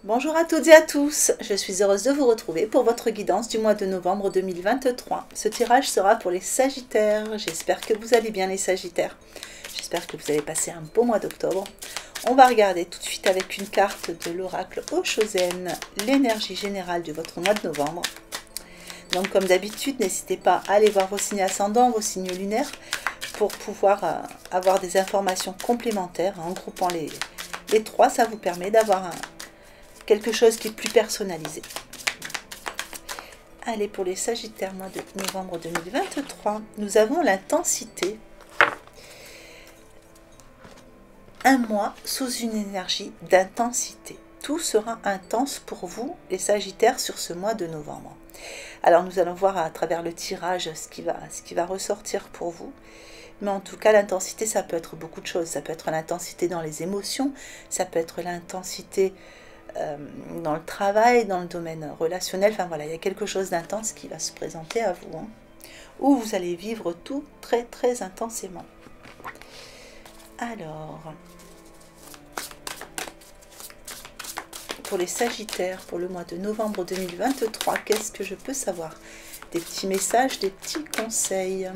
Bonjour à toutes et à tous, je suis heureuse de vous retrouver pour votre guidance du mois de novembre 2023. Ce tirage sera pour les Sagittaires, j'espère que vous allez bien les Sagittaires. J'espère que vous avez passé un beau mois d'octobre. On va regarder tout de suite avec une carte de l'oracle Oshozen, l'énergie générale de votre mois de novembre. Donc comme d'habitude, n'hésitez pas à aller voir vos signes ascendants, vos signes lunaires, pour pouvoir avoir des informations complémentaires. En groupant les trois, ça vous permet d'avoir quelque chose qui est plus personnalisé. Allez, pour les Sagittaires, mois de novembre 2023, nous avons l'intensité. Un mois sous une énergie d'intensité. Tout sera intense pour vous, les Sagittaires, sur ce mois de novembre. Alors, nous allons voir à travers le tirage ce qui va ressortir pour vous. Mais en tout cas, l'intensité, ça peut être beaucoup de choses. Ça peut être l'intensité dans les émotions, ça peut être l'intensité dans le travail, dans le domaine relationnel. Enfin voilà, il y a quelque chose d'intense qui va se présenter à vous, hein, où vous allez vivre tout très très intensément. Alors, pour les Sagittaires, pour le mois de novembre 2023, qu'est-ce que je peux savoir? Des petits messages, des petits conseils.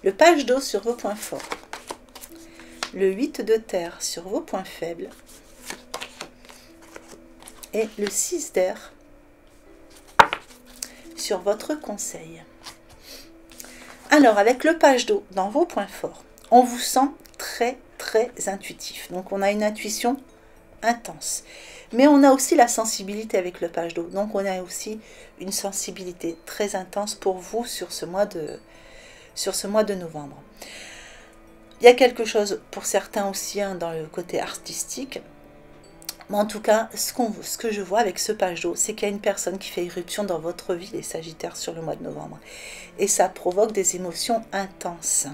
Le page d'eau sur vos points forts. Le 8 de terre sur vos points faibles. Et le 6 d'air sur votre conseil. Alors, avec le page d'eau dans vos points forts, on vous sent très très intuitif. Donc, on a une intuition intense. Mais on a aussi la sensibilité avec le page d'eau. Donc, on a aussi une sensibilité très intense pour vous sur ce mois de novembre. Il y a quelque chose pour certains aussi dans le côté artistique. Mais en tout cas, ce que je vois avec ce page d'eau, c'est qu'il y a une personne qui fait irruption dans votre vie, les Sagittaires, sur le mois de novembre. Et ça provoque des émotions intenses.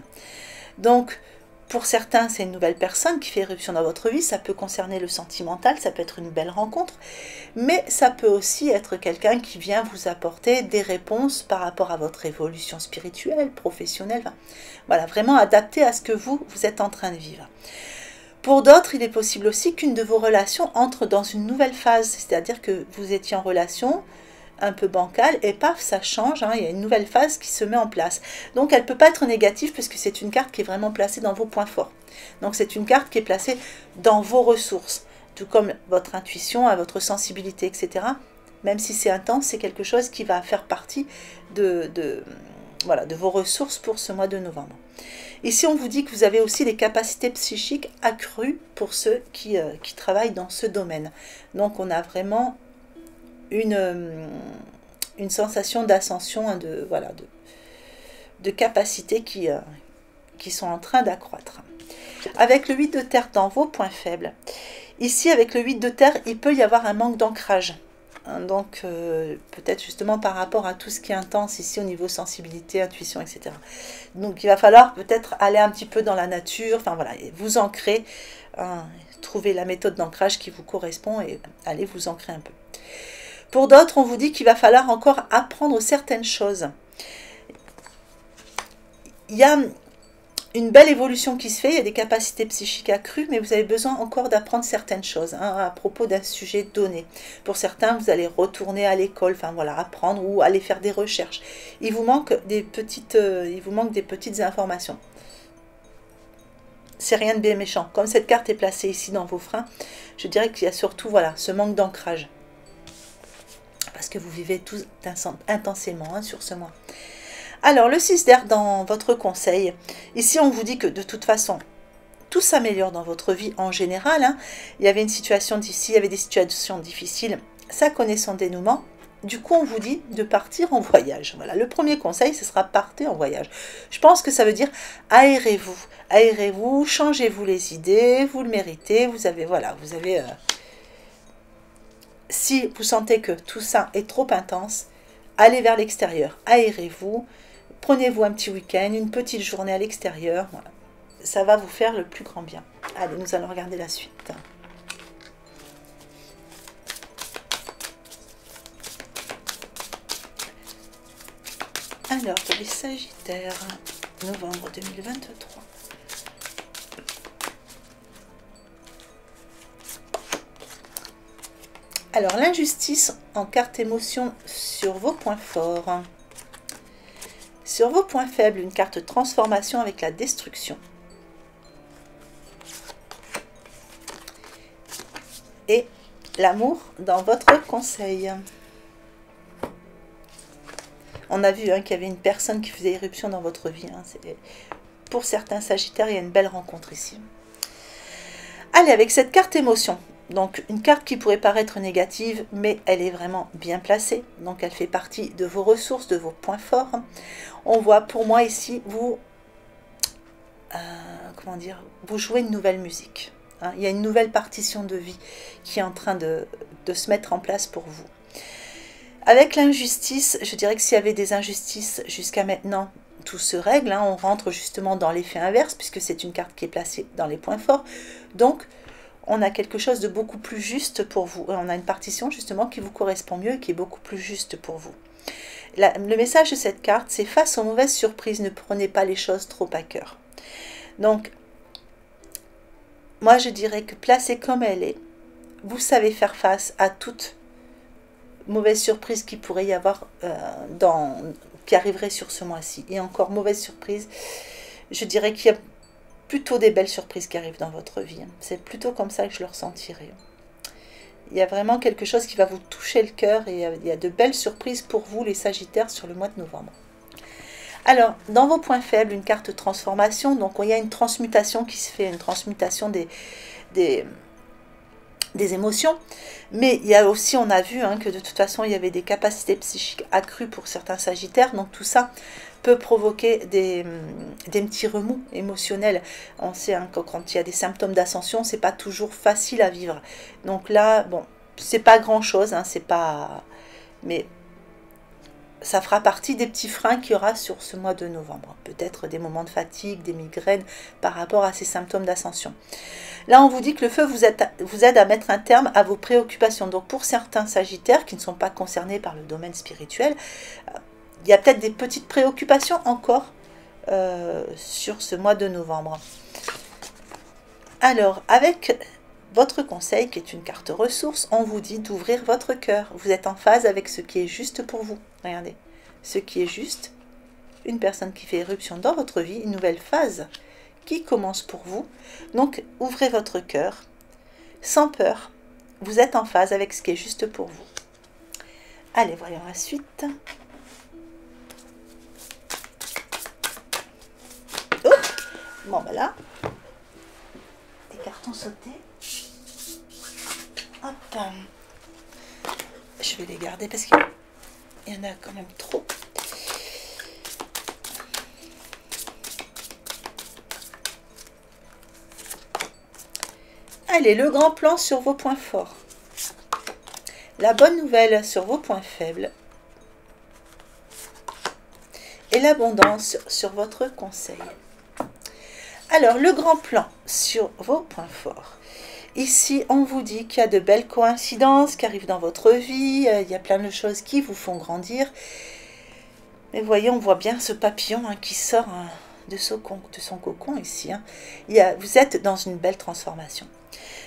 Donc, pour certains, c'est une nouvelle personne qui fait irruption dans votre vie. Ça peut concerner le sentimental, ça peut être une belle rencontre. Mais ça peut aussi être quelqu'un qui vient vous apporter des réponses par rapport à votre évolution spirituelle, professionnelle. Enfin, voilà, vraiment adapté à ce que vous êtes en train de vivre. Pour d'autres, il est possible aussi qu'une de vos relations entre dans une nouvelle phase. C'est-à-dire que vous étiez en relation un peu bancale et paf, ça change, hein, il y a une nouvelle phase qui se met en place. Donc elle ne peut pas être négative puisque c'est une carte qui est vraiment placée dans vos points forts. Donc c'est une carte qui est placée dans vos ressources, tout comme votre intuition, votre sensibilité, etc. Même si c'est intense, c'est quelque chose qui va faire partie de vos ressources pour ce mois de novembre. Ici, on vous dit que vous avez aussi des capacités psychiques accrues pour ceux qui travaillent dans ce domaine. Donc on a vraiment une sensation d'ascension, de capacités qui sont en train d'accroître. Avec le 8 de terre dans vos points faibles, ici avec le 8 de terre, il peut y avoir un manque d'ancrage. Donc peut-être justement par rapport à tout ce qui est intense ici au niveau sensibilité, intuition, etc. Donc il va falloir peut-être aller un petit peu dans la nature, enfin voilà, vous ancrer, trouver la méthode d'ancrage qui vous correspond et allez vous ancrer un peu. Pour d'autres, on vous dit qu'il va falloir encore apprendre certaines choses. Il y a une belle évolution qui se fait, il y a des capacités psychiques accrues, mais vous avez besoin encore d'apprendre certaines choses à propos d'un sujet donné. Pour certains, vous allez retourner à l'école, enfin voilà, apprendre ou aller faire des recherches. Il vous manque des petites informations. C'est rien de bien méchant. Comme cette carte est placée ici dans vos freins, je dirais qu'il y a surtout ce manque d'ancrage. Parce que vous vivez tous intensément sur ce mois. Alors, le 6 d'air dans votre conseil. Ici, on vous dit que de toute façon, tout s'améliore dans votre vie en général. Il y avait une situation d'ici, il y avait des situations difficiles. Ça connaît son dénouement. Du coup, on vous dit de partir en voyage. Voilà, le premier conseil, ce sera partez en voyage. Je pense que ça veut dire aérez-vous. Aérez-vous, changez-vous les idées, vous le méritez. Vous avez si vous sentez que tout ça est trop intense, allez vers l'extérieur, aérez-vous, prenez-vous un petit week-end, une petite journée à l'extérieur, voilà. Ça va vous faire le plus grand bien. Allez, nous allons regarder la suite. Alors, pour les Sagittaires, novembre 2023. Alors, l'injustice en carte émotion sur vos points forts. Sur vos points faibles, une carte transformation avec la destruction. Et l'amour dans votre conseil. On a vu qu'il y avait une personne qui faisait éruption dans votre vie. Pour certains Sagittaires, il y a une belle rencontre ici. Allez, avec cette carte émotion. Donc, une carte qui pourrait paraître négative, mais elle est vraiment bien placée. Donc, elle fait partie de vos ressources, de vos points forts. On voit, pour moi, ici, vous jouez une nouvelle musique. Il y a une nouvelle partition de vie qui est en train de se mettre en place pour vous. Avec l'injustice, je dirais que s'il y avait des injustices jusqu'à maintenant, tout se règle. On rentre justement dans l'effet inverse, puisque c'est une carte qui est placée dans les points forts. Donc, on a quelque chose de beaucoup plus juste pour vous. On a une partition justement qui vous correspond mieux et qui est beaucoup plus juste pour vous. Le message de cette carte, c'est face aux mauvaises surprises, ne prenez pas les choses trop à cœur. Donc, moi je dirais que placée comme elle est, vous savez faire face à toute mauvaise surprise qui pourrait y avoir, qui arriverait sur ce mois-ci. Et encore, mauvaise surprise, je dirais qu'il y a plutôt des belles surprises qui arrivent dans votre vie. C'est plutôt comme ça que je le ressentirai. Il y a vraiment quelque chose qui va vous toucher le cœur et il y a de belles surprises pour vous, les Sagittaires, sur le mois de novembre. Alors, dans vos points faibles, une carte transformation. Donc, il y a une transmutation qui se fait, une transmutation des émotions. Mais il y a aussi, on a vu que de toute façon, il y avait des capacités psychiques accrues pour certains Sagittaires. Donc, tout ça peut provoquer des petits remous émotionnels. On sait que quand il y a des symptômes d'ascension, c'est pas toujours facile à vivre. Donc là, bon, c'est pas grand chose, c'est pas, mais ça fera partie des petits freins qu'il y aura sur ce mois de novembre. Peut-être des moments de fatigue, des migraines par rapport à ces symptômes d'ascension. Là, on vous dit que le feu vous aide à mettre un terme à vos préoccupations. Donc pour certains Sagittaires qui ne sont pas concernés par le domaine spirituel, il y a peut-être des petites préoccupations encore sur ce mois de novembre. Alors, avec votre conseil, qui est une carte ressource, on vous dit d'ouvrir votre cœur. Vous êtes en phase avec ce qui est juste pour vous. Regardez, ce qui est juste, une personne qui fait éruption dans votre vie, une nouvelle phase qui commence pour vous. Donc, ouvrez votre cœur, sans peur. Vous êtes en phase avec ce qui est juste pour vous. Allez, voyons la suite. Bon, voilà. Les cartons sautés. Hop. Je vais les garder parce qu'il y en a quand même trop. Allez, le grand plan sur vos points forts. La bonne nouvelle sur vos points faibles. Et l'abondance sur votre conseil. Alors, le grand plan sur vos points forts. Ici, on vous dit qu'il y a de belles coïncidences qui arrivent dans votre vie. Il y a plein de choses qui vous font grandir. Mais vous voyez, on voit bien ce papillon qui sort de son cocon ici. Vous êtes dans une belle transformation.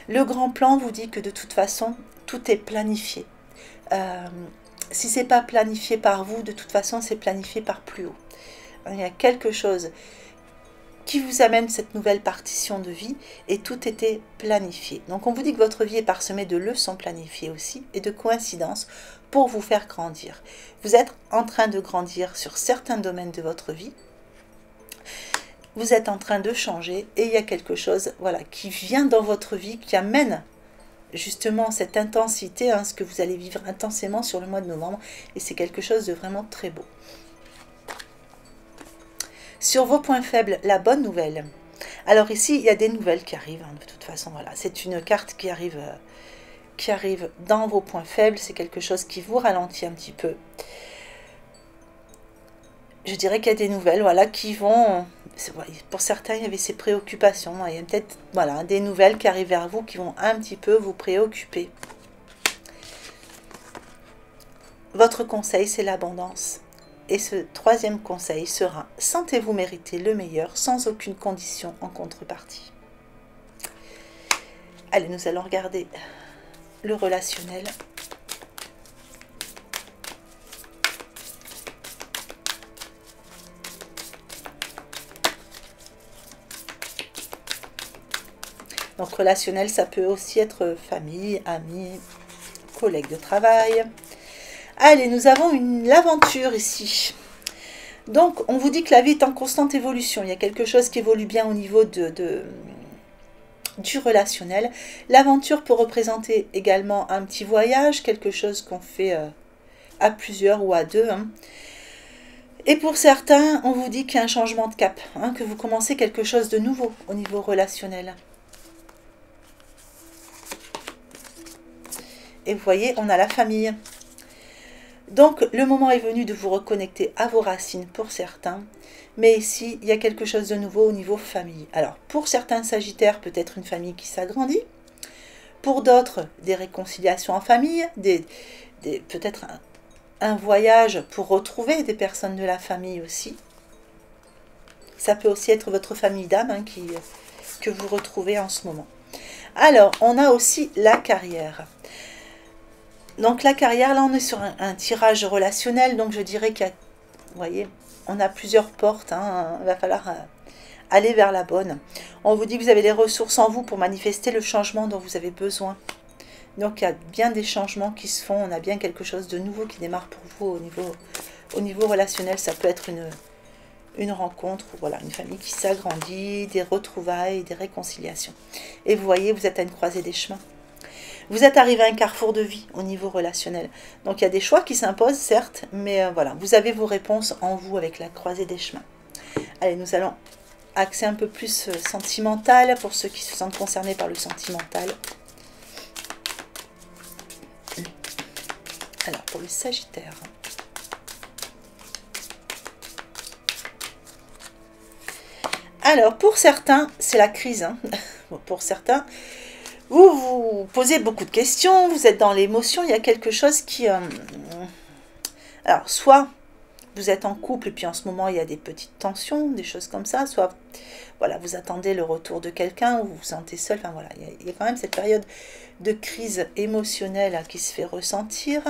Le grand plan vous dit que de toute façon, tout est planifié. Si ce n'est pas planifié par vous, de toute façon, c'est planifié par plus haut. Il y a quelque chose qui vous amène cette nouvelle partition de vie et tout était planifié. Donc on vous dit que votre vie est parsemée de leçons planifiées aussi et de coïncidences pour vous faire grandir. Vous êtes en train de grandir sur certains domaines de votre vie. Vous êtes en train de changer et il y a quelque chose qui vient dans votre vie, qui amène justement cette intensité, ce que vous allez vivre intensément sur le mois de novembre et c'est quelque chose de vraiment très beau. Sur vos points faibles, la bonne nouvelle. Alors ici, il y a des nouvelles qui arrivent. De toute façon, voilà, c'est une carte qui arrive dans vos points faibles. C'est quelque chose qui vous ralentit un petit peu. Je dirais qu'il y a des nouvelles, qui vont. Pour certains, il y avait ces préoccupations. Il y a peut-être, des nouvelles qui arrivent vers vous qui vont un petit peu vous préoccuper. Votre conseil, c'est l'abondance. Et ce troisième conseil sera: sentez-vous mériter le meilleur sans aucune condition en contrepartie. Allez, nous allons regarder le relationnel. Donc relationnel, ça peut aussi être famille, amis, collègues de travail. Allez, nous avons l'aventure ici. Donc, on vous dit que la vie est en constante évolution. Il y a quelque chose qui évolue bien au niveau du relationnel. L'aventure peut représenter également un petit voyage, quelque chose qu'on fait à plusieurs ou à deux. Hein. Et pour certains, on vous dit qu'il y a un changement de cap, hein, que vous commencez quelque chose de nouveau au niveau relationnel. Et vous voyez, on a la famille. Donc, le moment est venu de vous reconnecter à vos racines pour certains. Mais ici, il y a quelque chose de nouveau au niveau famille. Alors, pour certains Sagittaires, peut-être une famille qui s'agrandit. Pour d'autres, des réconciliations en famille. Peut-être un voyage pour retrouver des personnes de la famille aussi. Ça peut aussi être votre famille d'âme hein, que vous retrouvez en ce moment. Alors, on a aussi la carrière. Donc la carrière, là on est sur un tirage relationnel, donc je dirais qu'il y a, vous voyez, on a plusieurs portes, hein, il va falloir aller vers la bonne. On vous dit que vous avez les ressources en vous pour manifester le changement dont vous avez besoin. Donc il y a bien des changements qui se font, on a bien quelque chose de nouveau qui démarre pour vous au niveau relationnel. Ça peut être une rencontre, voilà, une famille qui s'agrandit, des retrouvailles, des réconciliations. Et vous voyez, vous êtes à une croisée des chemins. Vous êtes arrivé à un carrefour de vie au niveau relationnel. Donc il y a des choix qui s'imposent, certes, mais voilà, vous avez vos réponses en vous avec la croisée des chemins. Allez, nous allons axer un peu plus sentimental pour ceux qui se sentent concernés par le sentimental. Alors, pour le Sagittaire. Alors, pour certains, c'est la crise. Hein. Pour certains... Vous vous posez beaucoup de questions, vous êtes dans l'émotion, il y a quelque chose qui... Alors, soit vous êtes en couple et puis en ce moment il y a des petites tensions, des choses comme ça, soit voilà, vous attendez le retour de quelqu'un ou vous vous sentez seul, enfin voilà, il y a quand même cette période de crise émotionnelle qui se fait ressentir.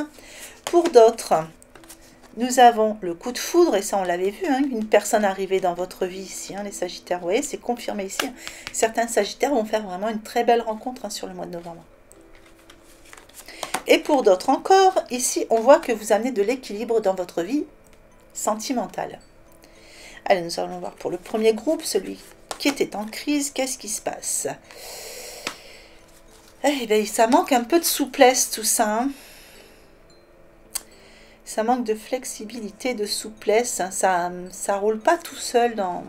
Pour d'autres, nous avons le coup de foudre, et ça on l'avait vu, hein, une personne arrivée dans votre vie ici, hein, les Sagittaires, vous voyez, c'est confirmé ici. Hein. Certains Sagittaires vont faire vraiment une très belle rencontre hein, sur le mois de novembre. Et pour d'autres encore, ici on voit que vous amenez de l'équilibre dans votre vie sentimentale. Allez, nous allons voir pour le premier groupe, celui qui était en crise, qu'est-ce qui se passe? Eh bien, ça manque un peu de souplesse tout ça, hein. Ça manque de flexibilité, de souplesse. Hein. Ça roule pas tout seul dans...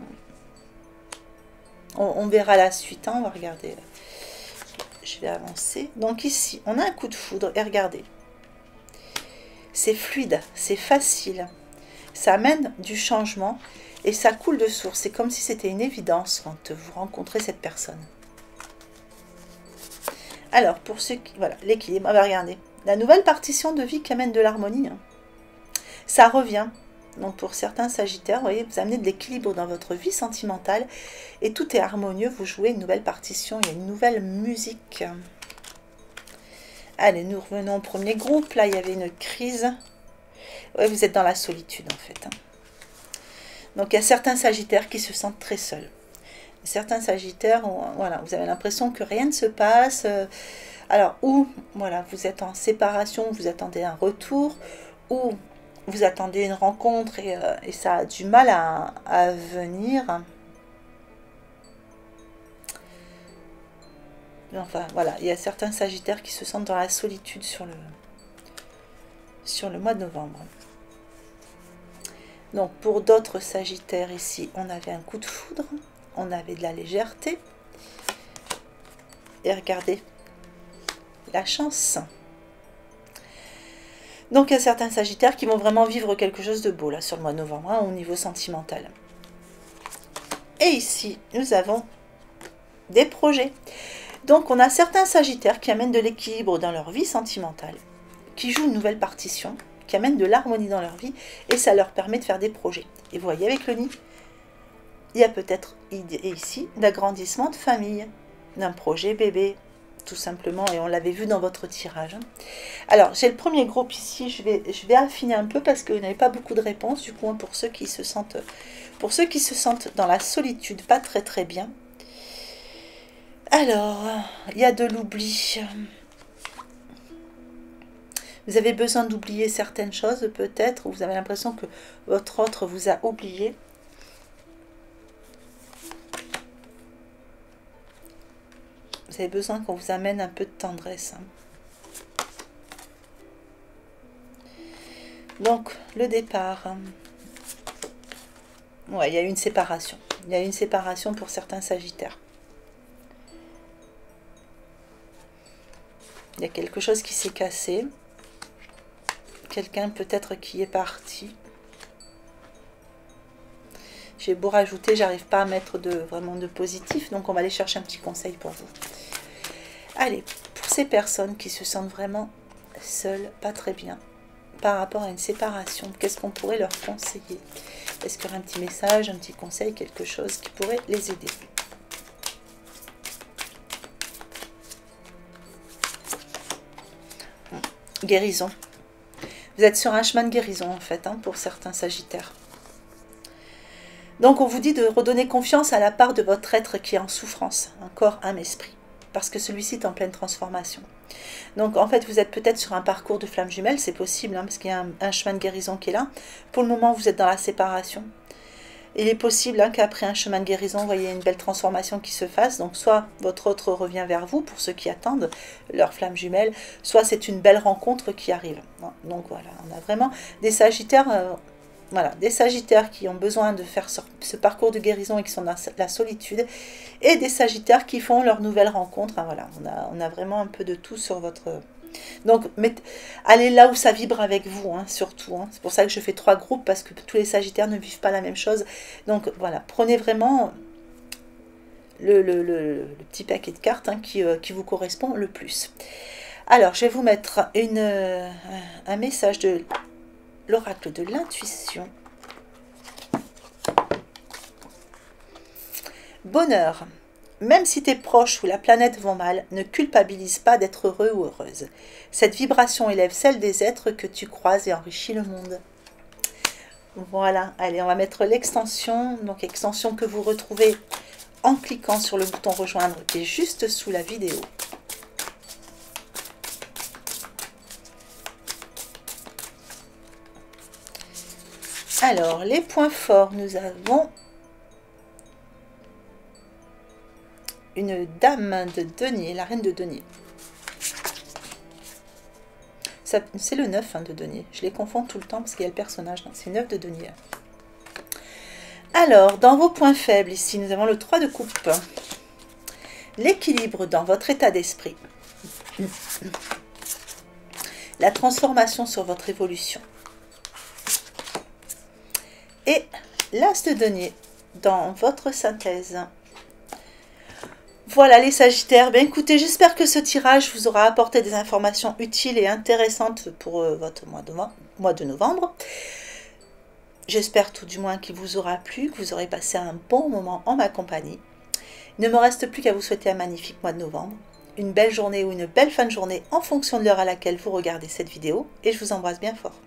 On verra la suite. Hein. On va regarder. Je vais avancer. Donc ici, on a un coup de foudre. Et regardez. C'est fluide. C'est facile. Ça amène du changement. Et ça coule de source. C'est comme si c'était une évidence quand vous rencontrez cette personne. Alors, pour ceux qui... Voilà, l'équilibre. On va regarder. La nouvelle partition de vie qui amène de l'harmonie. Hein. Ça revient. Donc pour certains Sagittaires, vous voyez, vous amenez de l'équilibre dans votre vie sentimentale et tout est harmonieux. Vous jouez une nouvelle partition, il y a une nouvelle musique. Allez, nous revenons au premier groupe. Là, il y avait une crise. Ouais, vous êtes dans la solitude en fait. Hein. Donc il y a certains Sagittaires qui se sentent très seuls. Certains Sagittaires, voilà, vous avez l'impression que rien ne se passe. Alors, ou voilà, vous êtes en séparation, vous attendez un retour, ou vous attendez une rencontre et ça a du mal à venir. Enfin, voilà, il y a certains Sagittaires qui se sentent dans la solitude sur le mois de novembre. Donc, pour d'autres Sagittaires, ici, on avait un coup de foudre, on avait de la légèreté. Et regardez, la chance. Donc, il y a certains Sagittaires qui vont vraiment vivre quelque chose de beau, là, sur le mois de novembre, hein, au niveau sentimental. Et ici, nous avons des projets. Donc, on a certains Sagittaires qui amènent de l'équilibre dans leur vie sentimentale, qui jouent une nouvelle partition, qui amène de l'harmonie dans leur vie et ça leur permet de faire des projets. Et vous voyez avec le nid, il y a peut-être ici l'agrandissement de famille, d'un projet bébé, tout simplement, et on l'avait vu dans votre tirage. Alors, j'ai le premier groupe ici, je vais affiner un peu parce que vous n'avez pas beaucoup de réponses, du coup, pour ceux qui se sentent dans la solitude, pas très très bien. Alors, il y a de l'oubli. Vous avez besoin d'oublier certaines choses, peut-être, ou vous avez l'impression que votre autre vous a oublié. Vous avez besoin qu'on vous amène un peu de tendresse. Donc, le départ. Ouais, il y a eu une séparation. Il y a eu une séparation pour certains sagittaires. Il y a quelque chose qui s'est cassé. Quelqu'un peut-être qui est parti. J'ai beau rajouter, j'arrive pas à mettre vraiment de positif, donc on va aller chercher un petit conseil pour vous. Allez, pour ces personnes qui se sentent vraiment seules, pas très bien, par rapport à une séparation, qu'est-ce qu'on pourrait leur conseiller? Est-ce qu'il y aurait un petit message, un petit conseil, quelque chose qui pourrait les aider? Guérison. Vous êtes sur un chemin de guérison en fait, pour certains sagittaires. Donc on vous dit de redonner confiance à la part de votre être qui est en souffrance, un corps, âme, esprit, parce que celui-ci est en pleine transformation. Donc en fait vous êtes peut-être sur un parcours de flamme jumelle, c'est possible, parce qu'il y a un chemin de guérison qui est là. Pour le moment vous êtes dans la séparation. Il est possible qu'après un chemin de guérison, vous voyez une belle transformation qui se fasse. Donc soit votre autre revient vers vous, pour ceux qui attendent leur flamme jumelle, soit c'est une belle rencontre qui arrive. Donc voilà, on a vraiment des sagittaires, des sagittaires qui ont besoin de faire ce parcours de guérison et qui sont dans la solitude, et des sagittaires qui font leur nouvelle rencontre. Voilà, on a vraiment un peu de tout sur votre... Donc, allez là où ça vibre avec vous, surtout. C'est pour ça que je fais 3 groupes, parce que tous les sagittaires ne vivent pas la même chose. Donc, voilà, prenez vraiment le petit paquet de cartes qui vous correspond le plus. Alors, je vais vous mettre un message de l'oracle de l'intuition. Bonheur. Même si tes proches ou la planète vont mal, ne culpabilise pas d'être heureux ou heureuse. Cette vibration élève celle des êtres que tu croises et enrichit le monde. Voilà, allez, on va mettre l'extension, donc extension que vous retrouvez en cliquant sur le bouton rejoindre qui est juste sous la vidéo. Alors, les points forts, nous avons une dame de denier, la reine de denier. C'est le 9 de denier. Je les confonds tout le temps parce qu'il y a le personnage. C'est 9 de denier. Alors, dans vos points faibles, ici, nous avons le 3 de coupe. L'équilibre dans votre état d'esprit. La transformation sur votre évolution. Et l'as de denier dans votre synthèse. Voilà les sagittaires, bien écoutez, j'espère que ce tirage vous aura apporté des informations utiles et intéressantes pour votre mois de novembre. J'espère tout du moins qu'il vous aura plu, que vous aurez passé un bon moment en ma compagnie. Il ne me reste plus qu'à vous souhaiter un magnifique mois de novembre, une belle journée ou une belle fin de journée en fonction de l'heure à laquelle vous regardez cette vidéo, et je vous embrasse bien fort.